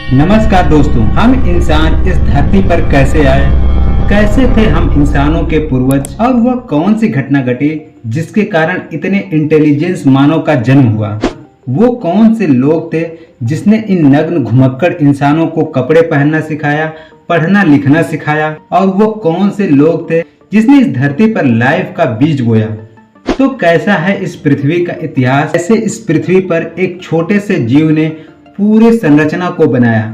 नमस्कार दोस्तों, हम इंसान इस धरती पर कैसे आए, कैसे थे हम इंसानों के पूर्वज और वह कौन सी घटना घटी जिसके कारण इतने इंटेलिजेंस मानव का जन्म हुआ। वो कौन से लोग थे जिसने इन नग्न घुमक्कड़ इंसानों को कपड़े पहनना सिखाया, पढ़ना लिखना सिखाया, और वो कौन से लोग थे जिसने इस धरती पर लाइफ का बीज बोया। तो कैसा है इस पृथ्वी का इतिहास, कैसे इस पृथ्वी पर एक छोटे से जीव ने पूरे संरचना को बनाया।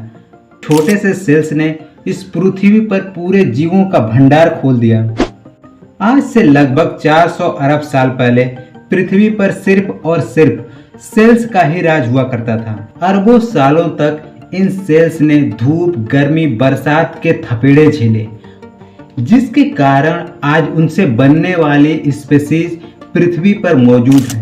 छोटे से सेल्स ने इस पृथ्वी पर पूरे जीवों का भंडार खोल दिया। आज से लगभग 400 अरब साल पहले पृथ्वी पर सिर्फ और सिर्फ सेल्स का ही राज हुआ करता था। अरबों सालों तक इन सेल्स ने धूप, गर्मी, बरसात के थपेड़े झेले, जिसके कारण आज उनसे बनने वाली स्पीशीज पृथ्वी पर मौजूद है।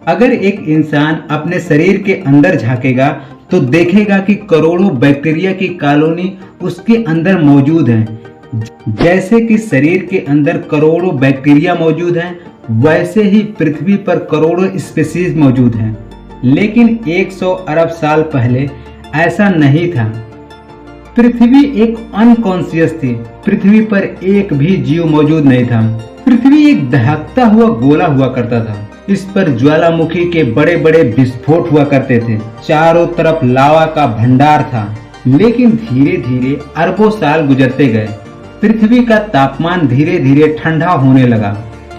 अगर एक इंसान अपने शरीर के अंदर झांकेगा तो देखेगा कि करोड़ों बैक्टीरिया की कॉलोनी उसके अंदर मौजूद हैं। जैसे कि शरीर के अंदर करोड़ों बैक्टीरिया मौजूद हैं, वैसे ही पृथ्वी पर करोड़ों स्पीशीज मौजूद हैं। लेकिन 100 अरब साल पहले ऐसा नहीं था। पृथ्वी एक अनकॉन्शियस थी। पृथ्वी पर एक भी जीव मौजूद नहीं था। पृथ्वी एक दहकता हुआ गोला हुआ करता था। इस पर ज्वालामुखी के बड़े बड़े विस्फोट हुआ करते थे। चारों तरफ लावा का भंडार था। लेकिन धीरे धीरे अरबों साल गुजरते गए। पृथ्वी का तापमान धीरे धीरे ठंडा होने लगा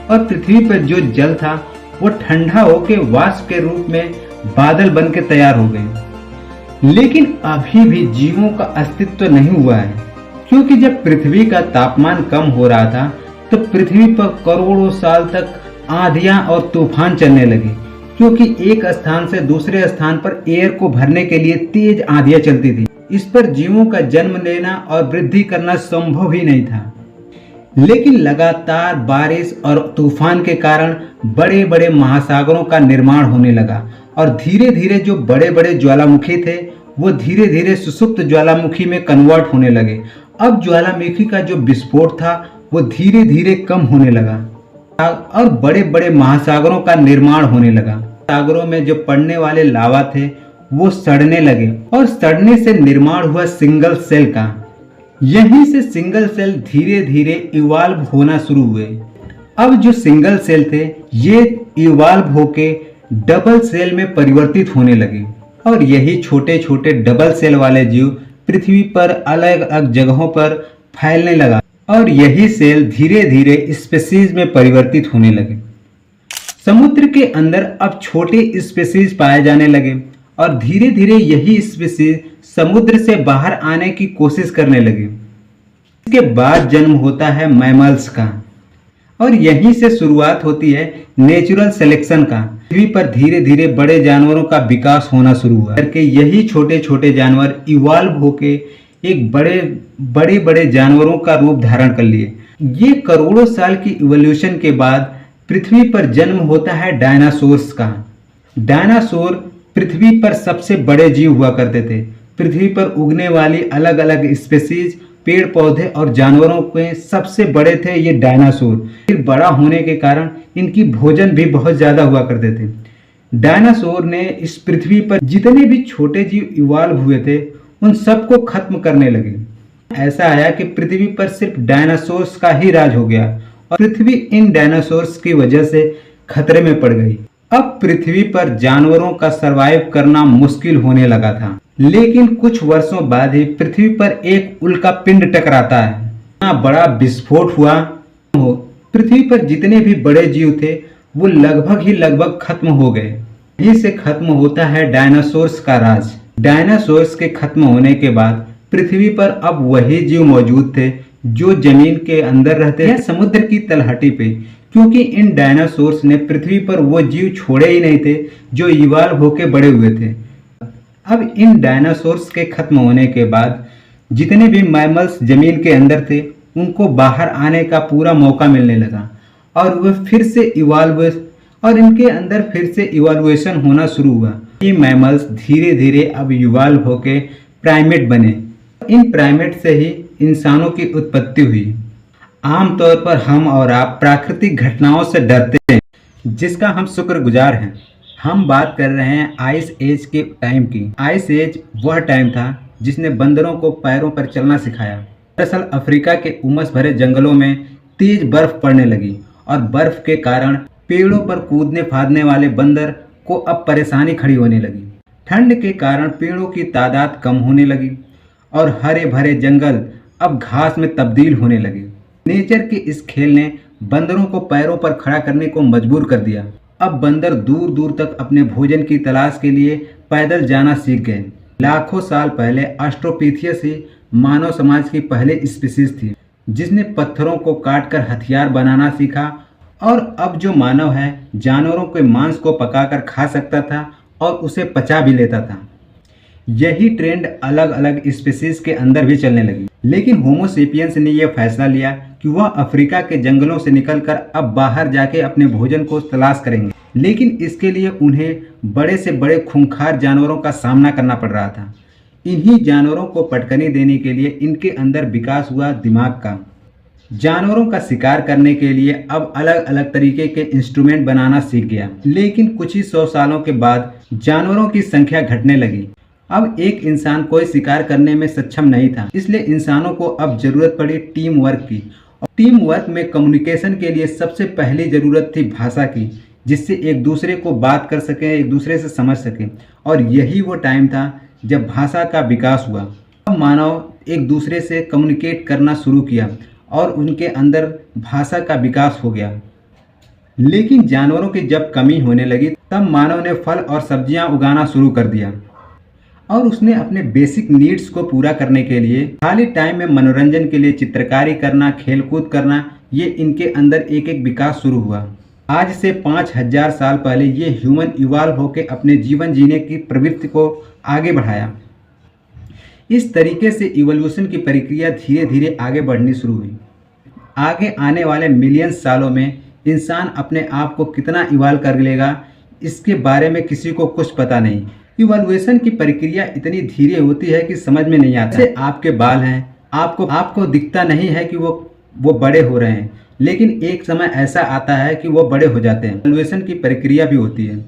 और पृथ्वी पर जो जल था वो ठंडा होकर वाष्प के रूप में बादल बन के तैयार हो गए। लेकिन अभी भी जीवों का अस्तित्व नहीं हुआ है, क्योंकि जब पृथ्वी का तापमान कम हो रहा था तो पृथ्वी पर करोड़ों साल तक आंधियां और तूफान चलने लगे, क्योंकि एक स्थान से दूसरे स्थान पर एयर को भरने के लिए तेज आंधियां चलती थी। इस पर जीवों का जन्म लेना और वृद्धि करना संभव ही नहीं था। लेकिन लगातार बारिश और तूफान के कारण बड़े बड़े महासागरों का निर्माण होने लगा और धीरे धीरे जो बड़े बड़े ज्वालामुखी थे वो धीरे धीरे सुसुप्त ज्वालामुखी में कन्वर्ट होने लगे। अब ज्वालामुखी का जो विस्फोट था वो धीरे धीरे कम होने लगा और बड़े बड़े महासागरों का निर्माण होने लगा। सागरों में जो पड़ने वाले लावा थे वो सड़ने लगे और सड़ने से निर्माण हुआ सिंगल सेल का। यहीं से सिंगल सेल धीरे धीरे इवॉल्व होना शुरू हुए। अब जो सिंगल सेल थे ये इवॉल्व होके डबल सेल में परिवर्तित होने लगे और यही छोटे छोटे डबल सेल वाले जीव पृथ्वी पर अलग अलग जगहों पर फैलने लगा और यही सेल धीरे धीरे स्पीशीज में परिवर्तित होने लगे। समुद्र के अंदर अब छोटे स्पीशीज पाए जाने लगे और धीरे धीरे यही स्पीशीज समुद्र से बाहर आने की कोशिश करने लगे। इसके बाद जन्म होता है मैमल्स का और यहीं से शुरुआत होती है नेचुरल सिलेक्शन का। पृथ्वी पर धीरे धीरे बड़े जानवरों का विकास होना शुरू हुआ करके यही छोटे छोटे जानवर इवॉल्व होके एक बड़े बड़े जानवरों का रूप धारण कर लिए। ये करोड़ों साल की इवोल्यूशन के बाद पृथ्वी पर जन्म होता है डायनासोर्स का। डायनासोर पृथ्वी पर सबसे बड़े जीव हुआ करते थे। पृथ्वी पर उगने वाली अलग अलग स्पीशीज, पेड़ पौधे और जानवरों के सबसे बड़े थे ये डायनासोर। फिर बड़ा होने के कारण इनकी भोजन भी बहुत ज्यादा हुआ करते थे। डायनासोर ने इस पृथ्वी पर जितने भी छोटे जीव इवॉल्व हुए थे उन सबको खत्म करने लगे। ऐसा आया कि पृथ्वी पर सिर्फ डायनासोर्स का ही राज हो गया और पृथ्वी इन डायनासोर्स की वजह से खतरे में पड़ गई। अब पृथ्वी पर जानवरों का सरवाइव करना मुश्किल होने लगा था। लेकिन कुछ वर्षों बाद ही पृथ्वी पर एक उल्का पिंड टकराता है। इतना बड़ा विस्फोट हुआ, पृथ्वी पर जितने भी बड़े जीव थे वो लगभग खत्म हो गए। यहीं से खत्म होता है डायनासोर्स का राज। डायनासोर्स के खत्म होने के बाद पृथ्वी पर अब वही जीव मौजूद थे जो जमीन के अंदर रहते हैं, समुद्र की तलहटी पे, क्योंकि इन डायनासोर्स ने पृथ्वी पर वो जीव छोड़े ही नहीं थे जो इवॉल्व होके बड़े हुए थे। अब इन डायनासोर्स के खत्म होने के बाद जितने भी मैमल्स जमीन के अंदर थे उनको बाहर आने का पूरा मौका मिलने लगा और वह फिर से इनके अंदर फिर से इवोल्यूशन होना शुरू हुआ। ये मैमल्स धीरे धीरे अब इवॉल्व होके प्राइमेट बने। इन प्राइमेट से ही इंसानों की उत्पत्ति हुई। आमतौर पर हम और आप प्राकृतिक घटनाओं से डरते हैं, जिसका हम शुक्रगुजार हैं। हम बात कर रहे हैं आइस एज के टाइम की। आइस एज वह टाइम था जिसने बंदरों को पैरों पर चलना सिखाया। दरअसल अफ्रीका के उमस भरे जंगलों में तेज बर्फ पड़ने लगी और बर्फ के कारण पेड़ों पर कूदने फादने वाले बंदर को अब परेशानी खड़ी होने लगी। ठंड के कारण पेड़ों की तादाद कम होने लगी और हरे भरे जंगल अब घास में तब्दील होने लगे। नेचर के इस खेल ने बंदरों को पैरों पर खड़ा करने को मजबूर कर दिया। अब बंदर दूर दूर तक अपने भोजन की तलाश के लिए पैदल जाना सीख गए। लाखों साल पहले ऑस्ट्रोपिथियस ही मानव समाज की पहले स्पीशीज थी जिसने पत्थरों को काटकर हथियार बनाना सीखा, और अब जो मानव है जानवरों के मांस को पकाकर खा सकता था और उसे पचा भी लेता था। यही ट्रेंड अलग अलग स्पीशीज के अंदर भी चलने लगी। लेकिन होमो सेपियंस ने यह फैसला लिया कि वह अफ्रीका के जंगलों से निकलकर अब बाहर जाके अपने भोजन को तलाश करेंगे। लेकिन इसके लिए उन्हें बड़े से बड़े खूंखार जानवरों का सामना करना पड़ रहा था। इन्हीं जानवरों को पटकनी देने के लिए इनके अंदर विकास हुआ दिमाग का। जानवरों का शिकार करने के लिए अब अलग अलग तरीके के इंस्ट्रूमेंट बनाना सीख गया। लेकिन कुछ ही 100 सालों के बाद जानवरों की संख्या घटने लगी। अब एक इंसान कोई शिकार करने में सक्षम नहीं था, इसलिए इंसानों को अब जरूरत पड़ी टीम वर्क की। और टीम वर्क में कम्युनिकेशन के लिए सबसे पहली जरूरत थी भाषा की, जिससे एक दूसरे को बात कर सकें, एक दूसरे से समझ सकें। और यही वो टाइम था जब भाषा का विकास हुआ। अब मानव एक दूसरे से कम्युनिकेट करना शुरू किया और उनके अंदर भाषा का विकास हो गया। लेकिन जानवरों की जब कमी होने लगी तब मानव ने फल और सब्जियां उगाना शुरू कर दिया और उसने अपने बेसिक नीड्स को पूरा करने के लिए खाली टाइम में मनोरंजन के लिए चित्रकारी करना, खेलकूद करना, ये इनके अंदर एक एक विकास शुरू हुआ। आज से 5000 साल पहले ये ह्यूमन इवॉल्व होकर अपने जीवन जीने की प्रवृत्ति को आगे बढ़ाया। इस तरीके से इवोल्यूशन की प्रक्रिया धीरे धीरे आगे बढ़नी शुरू हुई। आगे आने वाले मिलियन सालों में इंसान अपने आप को कितना इवॉल्व कर लेगा, इसके बारे में किसी को कुछ पता नहीं। इवोल्यूशन की प्रक्रिया इतनी धीरे होती है कि समझ में नहीं आता। जैसे आपके बाल हैं, आपको दिखता नहीं है कि वो बड़े हो रहे हैं, लेकिन एक समय ऐसा आता है कि वो बड़े हो जाते हैं। इवोल्यूशन की प्रक्रिया भी होती है।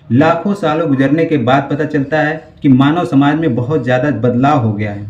लाखों सालों गुजरने के बाद पता चलता है कि मानव समाज में बहुत ज़्यादा बदलाव हो गया है।